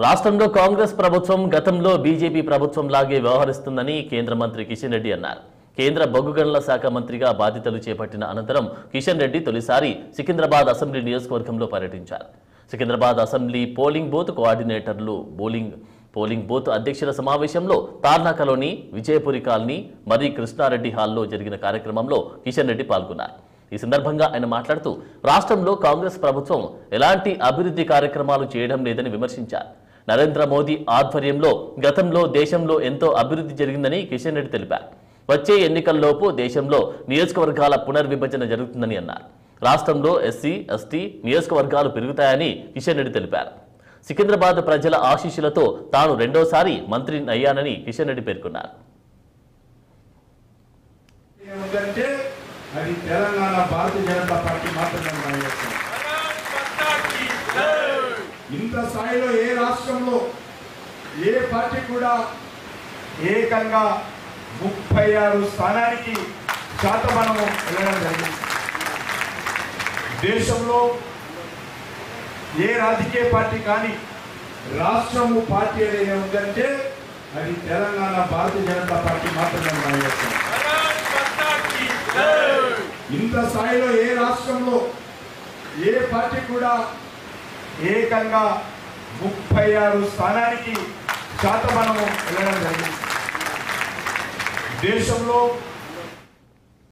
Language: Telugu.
రాష్ట్రంలో కాంగ్రెస్ ప్రభుత్వం గతంలో బీజేపీ ప్రభుత్వం లాగే వ్యవహరిస్తుందని కేంద్ర మంత్రి కిషన్ రెడ్డి అన్నారు. కేంద్ర బొగ్గు గనుల శాఖ మంత్రిగా బాధ్యతలు చేపట్టిన అనంతరం కిషన్ రెడ్డి తొలిసారి సికింద్రాబాద్ అసెంబ్లీ నియోజకవర్గంలో పర్యటించారు. సికింద్రాబాద్ అసెంబ్లీ పోలింగ్ బూత్ కోఆర్డినేటర్లు పోలింగ్ బూత్ అధ్యక్షుల సమావేశంలో తార్నాకలోని విజయపురి కాలనీ మరి కృష్ణారెడ్డి హాల్లో జరిగిన కార్యక్రమంలో కిషన్ రెడ్డి పాల్గొన్నారు. ఈ సందర్భంగా ఆయన మాట్లాడుతూ రాష్ట్రంలో కాంగ్రెస్ ప్రభుత్వం ఎలాంటి అభివృద్ధి కార్యక్రమాలు చేయడం లేదని విమర్శించారు. నరేంద్ర మోదీ ఆధ్వర్యంలో గతంలో దేశంలో ఎంతో అభివృద్ధి జరిగిందని కిషన్ రెడ్డి తెలిపారు. వచ్చే ఎన్నికల్లోపు దేశంలో నియోజకవర్గాల పునర్విభజన జరుగుతుందని అన్నారు. రాష్ట్రంలో ఎస్సీ, ఎస్టీ నియోజకవర్గాలు పెరుగుతాయని కిషన్ రెడ్డి తెలిపారు. సికింద్రాబాద్ ప్రజల ఆశీస్సులతో తాను రెండోసారి మంత్రి అయ్యానని కిషన్ రెడ్డి పేర్కొన్నారు. అది తెలంగాణ భారతీయ జనతా పార్టీ మాత్రమే. ఇంత స్థాయిలో ఏ రాష్ట్రంలో ఏ పార్టీ కూడా ఏకంగా 36 స్థానానికి శాతమానము వెళ్ళడం జరిగింది. దేశంలో ఏ రాజకీయ పార్టీ కానీ రాష్ట్రము పార్టీ ఏదైనా ఉందంటే అది తెలంగాణ భారతీయ జనతా పార్టీ మాత్రమే. ఇంత స్థాయిలో ఏ రాష్ట్రంలో ఏ పార్టీ కూడా ఏకంగా 36 స్థానానికి శాతమానము వెళ్ళడం జరిగింది. దేశంలో